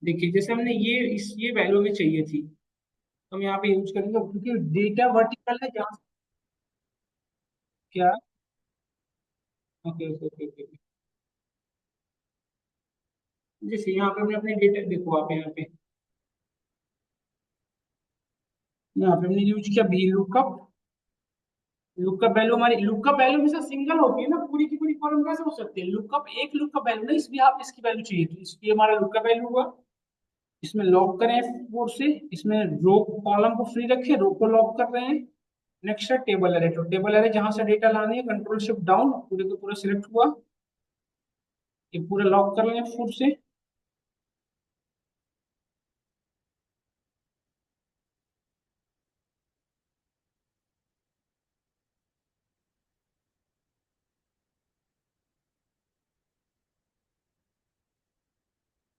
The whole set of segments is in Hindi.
देखिए जैसे हमने ये वैल्यू में चाहिए थी, तो हम यहाँ पे यूज करेंगे क्योंकि डेटा वर्टिकल है जहाँ। क्या? Okay okay okay okay. जैसे यहाँ पे हमने अपने डेटा देखो, आप यहाँ पे हमने यूज किया भी लुकअप। लुकअप वैल्यू हमारी लुकअप वैल्यू हमेशा सिंगल होती है ना, पूरी की पूरी कॉलम कैसे हो सकती है? लुकअप एक लुकअप वैल्यू ना, इसलिए आप इसकी वैल्यू चाहिए थी, इसलिए हमारा लुकअप वैल्यू हुआ। इसमें लॉक करें F4 से, इसमें रो कॉलम को फ्री रखें, रो को लॉक कर रहे हैं। नेक्स्ट है टेबल अरे, तो टेबल अरे जहां से डेटा लानी है कंट्रोल शिफ्ट डाउन, पूरे का पूरा सिलेक्ट हुआ। ये पूरा लॉक कर लें F4 से।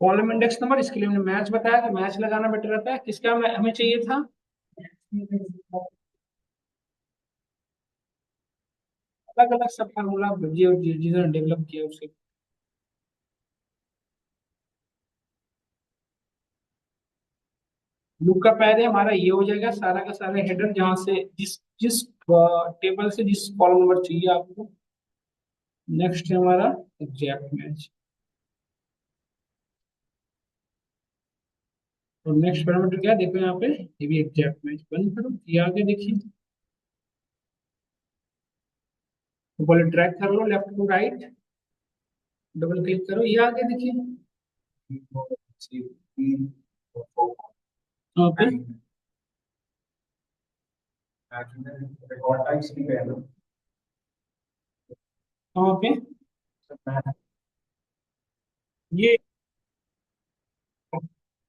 कॉलम इंडेक्स नंबर, इसके लिए हमने मैच बताया कि मैच लगाना बेटर रहता है। किसका हमें चाहिए था? अलग अलग सब फार्मूला जिन्होंने डेवलप किया उसके। लुक का पहले हमारा ये हो जाएगा सारा का सारा हेडर, जहां से जिस जिस टेबल से जिस कॉलम नंबर चाहिए आपको। नेक्स्ट है हमारा एग्जैक्ट मैच। और नेक्स्ट पैरामीटर क्या है देखो यहाँ पे, ये भी एग्जैक्ट मैच। बंद करो, ये आगे देखिए, तो बोले ड्रैग कर लो left to right, double click करो, ये आगे देखिए। ओके। ओके। ये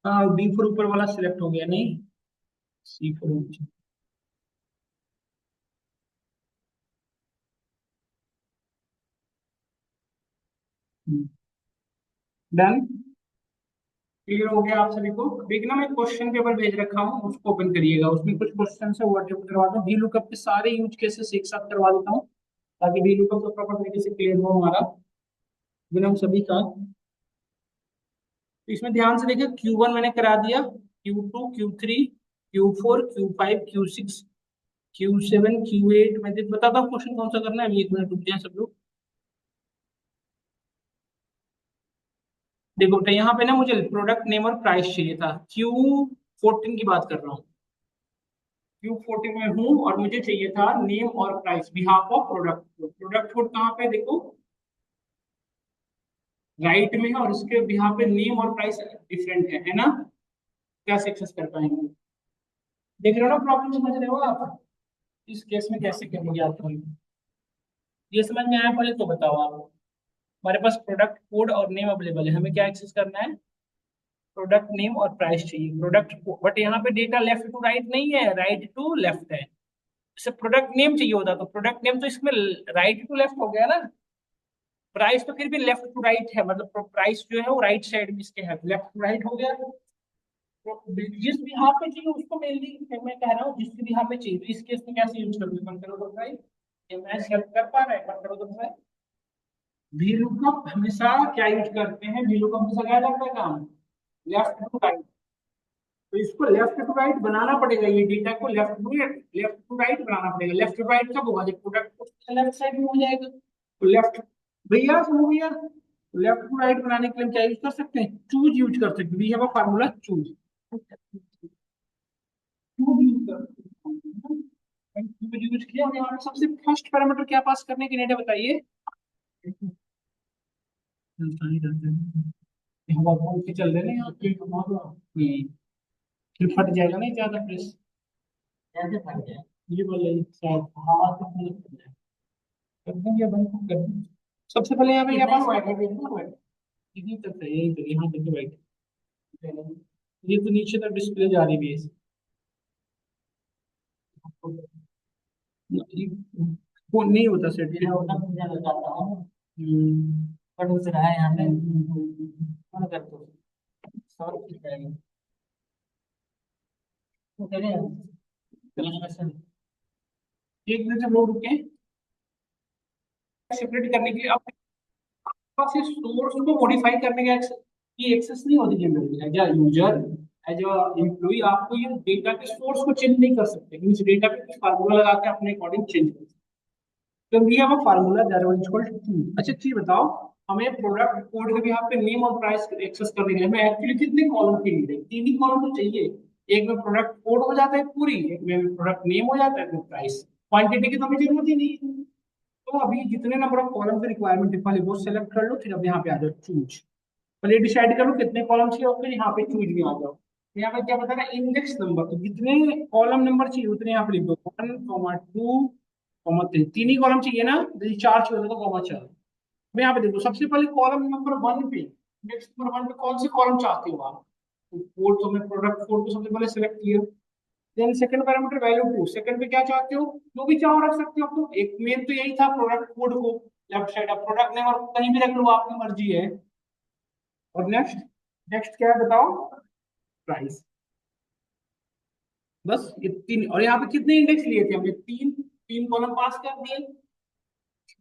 हाँ, बी फोर ऊपर वाला सिलेक्ट हो गया नहीं, सी फोर। डन। क्लियर हो गया आप सभी को? अभी ना मैं क्वेश्चन पेपर भेज रखा हूँ, उसको ओपन करिएगा, उसमें कुछ क्वेश्चन है वो अटेम्प्ट करवा दो। वी लुकअप के सारे यूज केसेस एक साथ करवा देता हूँ, ताकि वी लुकअप का प्रॉपर तरीके से क्लियर हो हमारा, बिना हम सभी का। तो इसमें ध्यान से देखिए, Q1 मैंने करा दिया, Q2 Q3 Q4 Q5 Q6 Q7 Q8। मैं बताता हूँ क्वेश्चन कौन सा करना है, अभी एक मिनट रुक जाए सब लोग। देखो तो यहाँ पे ना मुझे प्रोडक्ट नेम और प्राइस चाहिए था, Q14 की बात कर रहा हूँ। Q14 में हूँ और मुझे चाहिए था नेम और price behalf of product. Product code कहाँ पे देखो, राइट में है, और उसके बिहाफ पे नेम और प्राइस डिफरेंट है ना? कैसे एक्सेस कर पाएंगे? देख रहे हो ना प्रॉब्लम, समझ रहे हो आप? इस केस में कैसे करेंगे आप लोग? ये समझ में आया पहले तो बताओ आप। हमारे पास प्रोडक्ट कोड और नेम अवेलेबल है, हमें क्या एक्सेस करना है? प्रोडक्ट नेम और प्राइस चाहिए, प्रोडक्ट, बट यहाँ पे डेटा लेफ्ट टू राइट नहीं है, राइट टू लेफ्ट है। जैसे प्रोडक्ट नेम चाहिए होता तो प्रोडक्ट नेम तो इसमें राइट टू लेफ्ट हो गया ना। प्राइस तो फिर भी लेफ्ट टू राइट है, मतलब प्राइस जो है वो राइट साइड में इसके है, लेफ्ट टू राइट हो गया। तो जिस भी हाथ पे चाहिए उसको मेनली मैं कह रहा हूँ, जिसके भी हाथ पे चाहिए, तो इस केस में कैसे यूज करोगे? कंट्रोल दो भाई, ये मैच हेल्प कर पा रहा है, कंट्रोल दो भाई। वी लुकअप हमेशा क्या यूज करते हैं? वी लुकअप हमेशा क्या करता है काम? Left to right. तो इसको लेफ्ट टू राइट बनाना पड़ेगा, ये डेटा को लेफ्ट टू राइट बनाना पड़ेगा। लेफ्ट टू राइट कब होगा? जब प्रोडक्ट लेफ्ट साइड में हो जाएगा, तो लेफ्ट। भैया सुनो भैया, लेफ्ट टू राइट बनाने के लिए हम क्या यूज कर सकते हैं? चूज यूज कर सकते हैं, we have a formula choose. Choose use कर सकते हैं, चूज यूज किया। और यहाँ पे सबसे फर्स्ट पैरामीटर क्या पास करने की नेट है बताइए? हवा बहुत के चल रहे हैं यहाँ पे। फिर फट जाएगा नहीं ज्यादा प्रेस, कैसे फट जाए? ये बोले शायद हवा से फट जाए। कर दूं या बंद कर दूं? सबसे पहले यहाँ पे क्या पास हुआ है? यहीं तक है, यहीं तक, यहाँ तक बैठ। ये तो नीचे तक डिस्प्ले जा रही है। वो नहीं होता सेट, ये होता तो मैं बताता हूँ। पर उस रहा है यहाँ पे कौन कर दो, सॉल्व किस जाएगा तो करें हम। एक मिनट से लोग रुके, सेपरेट करने के लिए आप पास सोर्स को मॉडिफाई करने का ये एक्सेस नहीं होती generally. As a user, as a employee, आपको ये डेटा के सोर्स को चेंज नहीं कर सकते, मीन्स डेटा पे कुछ फार्मूला लगा के अपने अकॉर्डिंग चेंज कर सकते। तो we have a formula that is equal to. अच्छा चीज बताओ, हमें प्रोडक्ट कोड के भी यहाँ पे नेम और प्राइस एक्सेस कर देंगे, हमें एक्चुअली कितने कॉलम की नीड है? तीन ही कॉलम तो चाहिए। एक में प्रोडक्ट कोड हो जाता है पूरी, एक में प्रोडक्ट नेम हो जाता है, एक में प्राइस। क्वांटिटी की तो हमें जरूरत ही नहीं है। तो अभी जितने नंबर ऑफ कॉलम की रिक्वायरमेंट है पहले वो सेलेक्ट कर लो, फिर अब यहाँ पे आ जाओ चूज। पहले डिसाइड करो कितने कॉलम चाहिए और फिर यहाँ पे चूज में आ जाओ। तो यहाँ पे क्या बता रहा है? Index number. तो जितने कॉलम नंबर चाहिए उतने यहाँ पे लिख दो, 1, 2, 3। तीन ही कॉलम चाहिए ना, यदि चार चाहिए होता तो कॉमा 4। मैं यहाँ पे देखो, सबसे पहले कॉलम नंबर 1 पे, इंडेक्स नंबर 1 पे कौन से कॉलम चाहते हो आप? तो कोड, तो मैं प्रोडक्ट कोड को सबसे पहले सेलेक्ट किया। Then second parameter value 2, second पे क्या चाहते हो? जो भी चाहो रख सकते हो। तो एक मेन तो यही था प्रोडक्ट कोड को लेफ्ट साइड, अब प्रोडक्ट नेम और कहीं भी रख लो, आपकी मर्जी है। और नेक्स्ट, नेक्स्ट क्या है बताओ? प्राइस। बस ये तीन। और यहाँ पे कितने इंडेक्स लिए थे हमने? तीन। तीन कॉलम पास कर दिए।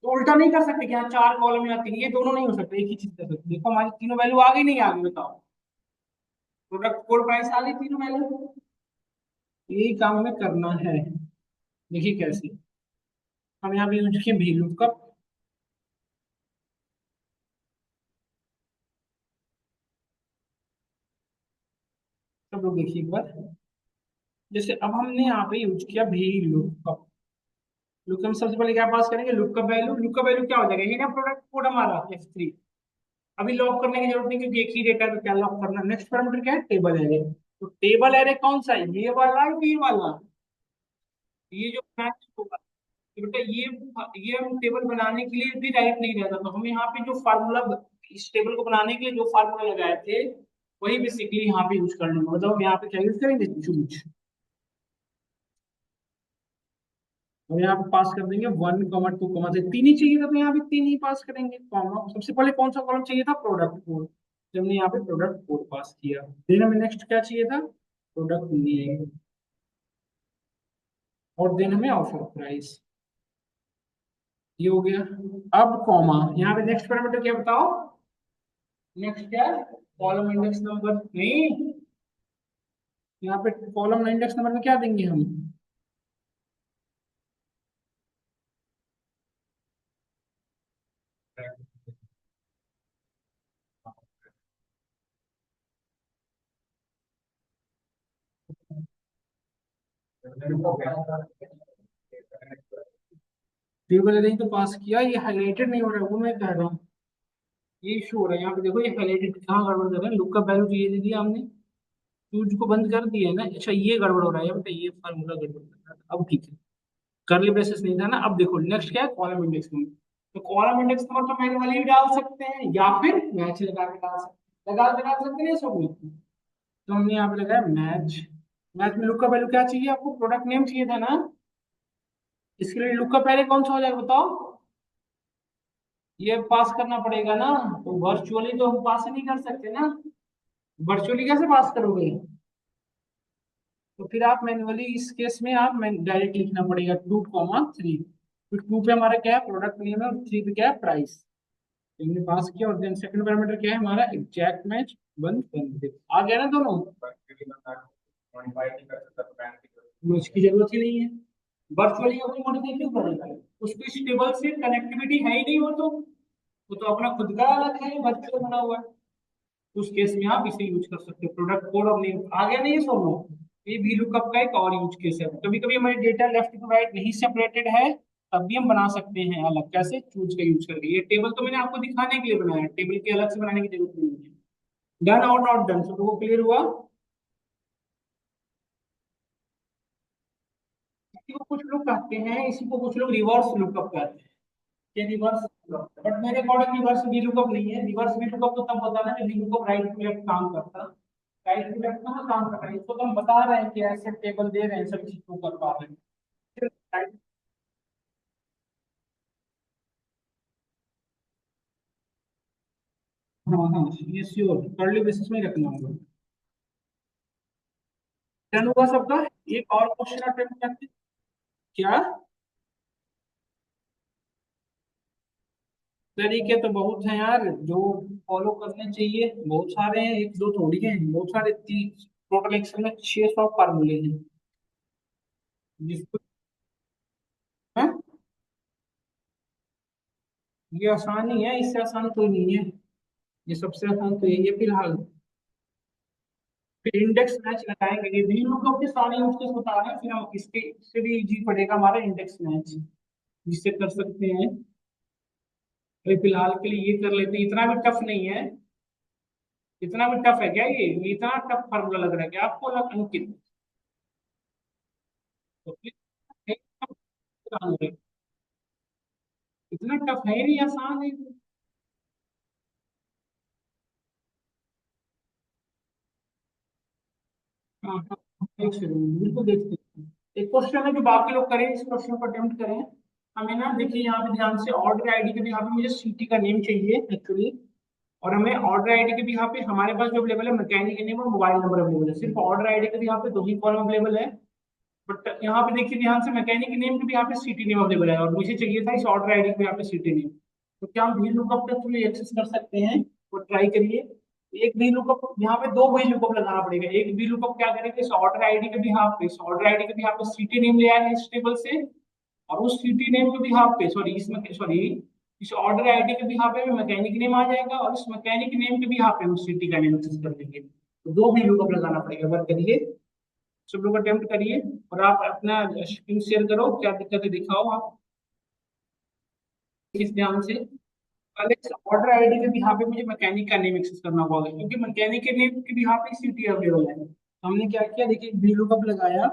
तो उल्टा नहीं कर सकते कि यहाँ चार कॉलम या तीन, ये दोनों नहीं हो सकते, एक ही चीज कर सकते। देखो हमारी तीनों वैल्यू आ गई नहीं आ गई बताओ? प्रोडक्ट कोड प्राइस आ गई तीनों वैल्यू। यही काम हमें करना है। देखिए कैसे। हम यहाँ पे यूज किए भी लुकअप। सब लोग देखिए एक बार। जैसे अब हमने यहाँ पे यूज किया भी लुकअप। लुकअप सबसे पहले क्या पास करेंगे? Lookup value. लुकअप वैल्यू क्या हो जाएगा? ये ना प्रोडक्ट कोड हमारा F3। अभी लॉक करने की जरूरत नहीं क्योंकि एक ही डेटा है, तो क्या लॉक करना? नेक्स्ट पैरामीटर क्या है? Table array. तो टेबल एरे कौन सा है? ये वाला है, ये वाला? ये जो मैच होगा। तो बेटा ये हम टेबल बनाने के लिए भी राइट नहीं रहता, तो हम यहाँ पे जो फार्मूला, इस टेबल को बनाने के लिए जो फार्मूला लगाए थे वही बेसिकली यहाँ पे यूज कर लेंगे। मतलब हम यहाँ पे क्या यूज करेंगे? चूज। और यहाँ पे पास कर देंगे 1, 2, 3। तीन ही चाहिए था तो यहाँ पे तीन ही पास करेंगे। कॉमा सबसे पहले कौन सा कॉलम चाहिए था? Product code. तो हमने यहाँ पे प्रोडक्ट कोड पास किया। देन हमें नेक्स्ट क्या चाहिए था? Product name. और देन हमें ऑफर प्राइस। ये हो गया। अब कॉमा, यहाँ पे नेक्स्ट पैरामीटर क्या बताओ? नेक्स्ट क्या? कॉलम इंडेक्स नंबर नहीं, यहाँ पे कॉलम इंडेक्स नंबर में क्या देंगे हम? टेबल नहीं तो पास किया, ये हाईलाइटेड नहीं हो रहा है, वो मैं कह रहा हूँ। ये इशू हो रहा है यहाँ पे, देखो ये हाईलाइटेड कहाँ गड़बड़ कर रहा है? लुकअप वैल्यू तो ये दे दिया हमने, चूज को बंद कर दिया है ना। अच्छा ये गड़बड़ हो रहा है यहाँ पे, ये फार्मूला गड़बड़ कर रहा है। अब ठीक है, करली ब्रेसेस नहीं था ना। अब देखो नेक्स्ट क्या है? Column index number. तो कॉलम इंडेक्स नंबर तो मैन्युअली डाल सकते हैं या फिर मैच लगा के डाल सकते हैं, लगा के डाल सकते हैं सब लोग। तो हमने यहाँ पे लगाया मैच। मैच में लुक का वैल्यू क्या चाहिए आपको? प्रोडक्ट नेम चाहिए था ना। इसके लिए लुक का पहले कौन सा हो जाएगा बताओ? ये पास करना पड़ेगा ना। तो वर्चुअली तो हम पास ही नहीं कर सकते ना। वर्चुअली कैसे पास करोगे? तो फिर आप मैन्युअली, इस केस में आप डायरेक्ट लिखना पड़ेगा 2, 3। फिर 2 पे हमारा क्या है? प्रोडक्ट नेम है, और 3 पे क्या है? प्राइस। हमने पास किया। और देन सेकंड पैरामीटर क्या है हमारा? Exact match 1, 1। आ गया ना दोनों? तो इसकी जरूरत ही नहीं है। वर्चुअली अपनी मॉडिफाई क्यों करेगा? उसको इस टेबल से कनेक्टिविटी है ही नहीं। वो तो अपना खुद का अलग है, वर्चुअल बना हुआ है। तो उस केस में आप इसे यूज कर सकते हो, प्रोडक्ट कोड और नेम। आ गया नहीं ये सब लोग? ये वी लुकअप का एक और यूज केस है। कभी कभी हमारे डेटा लेफ्ट टू राइट नहीं सेपरेटेड है, तब भी हम बना सकते हैं अलग। कैसे? चूज का यूज करके। ये टेबल तो मैंने आपको दिखाने के लिए बनाया है, टेबल के अलग से बनाने की जरूरत नहीं है। डन और नॉट डन, सब लोगों को क्लियर हुआ? इसी को कुछ लोग कहते हैं, इसी को कुछ लोग रिवर्स लुकअप कहते हैं। ये रिवर्स लुकअप, बट मेरे अकॉर्डिंग रिवर्स वी लुकअप नहीं है। रिवर्स वी लुकअप तो तब होता है ना जब VLOOKUP right to left काम करता। राइट टू लेफ्ट कहाँ काम कर रहा है? इसको तो हम बता रहे हैं कि ऐसे टेबल दे रहे हैं, सब चीज को कर पा रहे हैं। Right? हाँ हाँ, ये श्योर कर्ली बेसिस में ही रखना होगा। डन हुआ सबका? एक और क्वेश्चन अटेम्प्ट करते हैं। क्या? तरीके तो बहुत हैं यार जो फॉलो करने चाहिए, बहुत सारे हैं, एक दो थोड़ी हैं, बहुत सारे 30, टोटल एक्सेल में 600 फार्मूले हैं जिसको है। ये आसान ही है, इससे आसान कोई नहीं है, ये सबसे आसान तो यही है फिलहाल। फिर इंडेक्स मैच लगाएंगे, ये भी लोग के सारे यूज केस बता रहे हैं, फिर हम इससे भी इजी पड़ेगा हमारा इंडेक्स मैच, जिससे कर सकते हैं। अभी फिलहाल के लिए ये कर लेते हैं, इतना भी टफ नहीं है। इतना भी टफ है क्या ये इतना टफ फार्मूला लग रहा है क्या आपको, अंकित? तो फिर इतना टफ है नहीं, आसान है। हाँ हाँ, एक सेकंड बिल्कुल देखते हैं। एक क्वेश्चन है जो बाकी लोग करें, इस क्वेश्चन को अटेम्प्ट करें। हमें ना देखिए यहाँ पे ध्यान से, ऑर्डर आईडी के भी यहाँ पे मुझे सिटी का नेम चाहिए एक्चुअली। और हमें ऑर्डर आईडी के भी यहाँ पे हमारे पास जो अवेलेबल है मैकेनिक नेम और मोबाइल नंबर अवेलेबल है, सिर्फ ऑर्डर आईडी के भी यहाँ पे दो ही कॉलम अवेलेबल है। बट यहाँ पे देखिए ध्यान से, मैकेनिक नेम के भी यहाँ पे सिटी नेम अवेलेबल है, और मुझे चाहिए था इस ऑर्डर आईडी के यहाँ पे सिटी नेम। तो क्या हम वी लुकअप के थ्रू एक्सेस कर सकते हैं? वो ट्राई करिए। एक वी लुकअप यहाँ पे दो वी लुकअप लगाना पड़ेगा। एक वी लुकअप क्या करेंगे, इस ऑर्डर आईडी के भी यहाँ पे, इस ऑर्डर आईडी के भी यहाँ पे सिटी नेम ले आएंगे इस टेबल से, और उस सिटी नेम के भी यहाँ पे, सॉरी इस ऑर्डर आईडी के भी यहाँ पे मैकेनिक नेम आ जाएगा, और इस मैकेनिक नेम के भी यहाँ पे हम सिटी का नेम एक्सेस कर देंगे। तो दो वी लुकअप लगाना पड़ेगा, वर्क करिए, सब लोग अटेम्प्ट करिए। और आप अपना स्क्रीन शेयर करो, क्या दिक्कत है दिखाओ आप इस ध्यान से। पहले इस ऑर्डर आईडी के भी यहाँ पे मुझे मैकेनिक का नेम एक्सेस करना होगा, क्योंकि मैकेनिक के नेम के भी यहाँ पे सिटी अवेलेबल है। तो हमने क्या किया, देखिए वी लुकअप लगाया।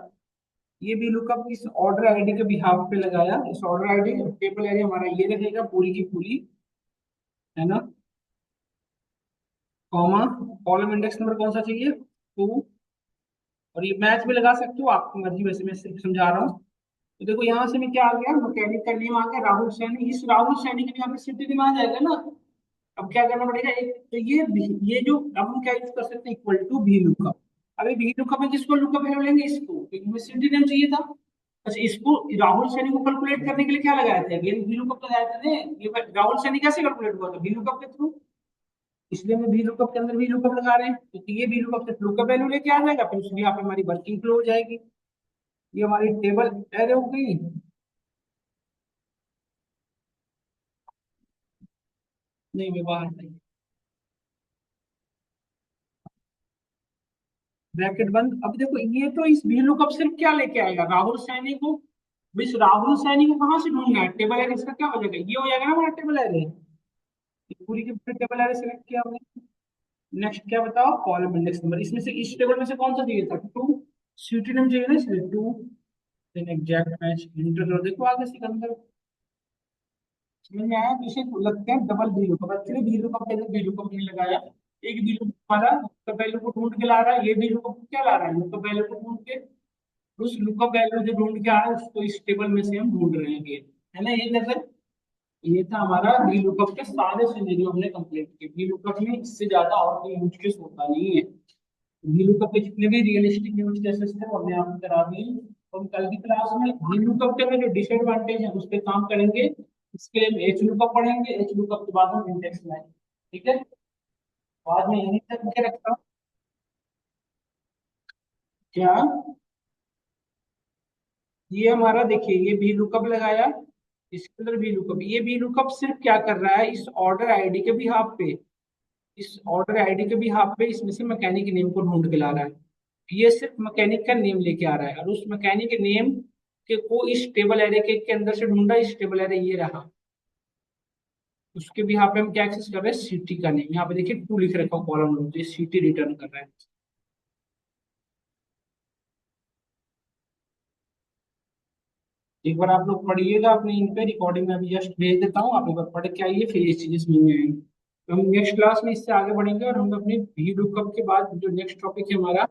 ये वी लुकअप इस ऑर्डर आईडी के बिहाफ पे लगाया। इस ऑर्डर आईडी टेबल एरिया हमारा ये रहेगा पूरी की पूरी, है ना, कॉमा, कॉलम इंडेक्स नंबर कौन सा चाहिए, 2। और ये मैच भी लगा सकते हो आपकी मर्जी, वैसे मैं सिर्फ समझा रहा हूँ। तो देखो यहाँ से मैं क्या आ गया, मैकेनिक का नेम आ गया राहुल सैनी, इस राहुल सैनी के भी यहाँ पे सिटी नेम आ जाएगा ना। अब क्या करना पड़ेगा, एक तो ये जो अब हम क्या यूज कर सकते हैं, इक्वल टू वी लुकअप। अभी वी लुकअप में किसको लुकअप वैल्यू लेंगे, इसको, क्योंकि हमें सिटी नेम चाहिए था। अच्छा, इसको राहुल सैनी को कैलकुलेट करने के लिए क्या लगाया था, अगेन वी लुकअप लगाया था ने। ये राहुल सैनी कैसे कैलकुलेट हुआ था, वी लुकअप के थ्रू। इसलिए हम वी लुकअप के अंदर वी लुकअप लगा रहे हैं, क्योंकि ये वी लुकअप से लुकअप वैल्यू लेके आ जाएगा, फिर उसमें यहाँ पे हमारी वर्किंग फ्लो हो जाएगी। ये हमारी टेबल एरे हो गई। नहीं, मैं बाहर नहीं, ब्रैकेट बंद। अब देखो ये तो इस वी लुकअप सिर्फ क्या लेके आएगा, राहुल सैनी को। इस राहुल सैनी को कहाँ से ढूंढना है, टेबल एरे इसका क्या हो जाएगा, ये हो जाएगा ना हमारा टेबल एरे। पूरी की पूरी टेबल एरे सेलेक्ट किया हमने। नेक्स्ट क्या बताओ, कॉलम इंडेक्स नंबर, इसमें से इस टेबल में से कौन सा चाहिए था, 2। सिटी नेम चाहिए ना, इसलिए 2। देन एग्जैक्ट मैच इंटर करो, देखो आगे सिकंदर समझ में आया। तो इसे लगते हैं double V lookup, actually V lookup के अंदर वी लुकअप नहीं लगाया। एक वी लुकअप हमारा लुकअप वैल्यू को ढूंढ के ला रहा है, ये वी लुकअप क्या ला रहा है, लुकअप वैल्यू को ढूंढ के। उस लुकअप वैल्यू जो ढूंढ के आ रहा है उसको इस टेबल में से हम ढूंढ रहे हैं again। है ना, ये नजर। ये था हमारा वी लुकअप के सारे सिनेरियो हमने कंप्लीट किए। वी लुकअप में इससे ज्यादा और कोई यूज केस होता नहीं है। वी लुकअप के जितने भी रियलिस्टिक यूज केसेस थे वो हमने आपको करा दिए। तो हम कल की क्लास में वी लुकअप के जो डिसएडवांटेज है उस पर काम करेंगे। इसके लिए हम एच लुकअप पढ़ेंगे, एच लुकअप के बाद हम इंडेक्स लाएंगे। ठीक है, बाद में यहीं तक के रखता हूँ। क्या, ये हमारा देखिए, ये भी लुकअप लगाया, इसके अंदर भी लुकअप, ये भी लुकअप सिर्फ क्या कर रहा है, इस ऑर्डर आईडी के भी हाफ पे, इस ऑर्डर आईडी के भी हाफ पे इसमें से मैकेनिक नेम को ढूंढ के ला रहा है। ये सिर्फ मैकेनिक का नेम लेके आ रहा है, और उस मैकेनिक नेम के को इस टेबल एरे के अंदर से ढूंढा, इस टेबल एरे ये रहा। उसके भी यहाँ पे हम क्या एक्सेस कर रहे हैं, सिटी का नेम, यहाँ पे देखिए 2 लिख रखा कॉलम नंबर, ये सिटी रिटर्न कर रहा है। एक बार आप लोग पढ़िएगा अपने इन पे, रिकॉर्डिंग में अभी जस्ट भेज देता हूँ, आप एक बार पढ़ के आइए, फिर ये चीजें समझ में आएंगी। तो हम नेक्स्ट क्लास में इससे आगे बढ़ेंगे, और हम अपने वी लुकअप के बाद जो नेक्स्ट टॉपिक है हमारा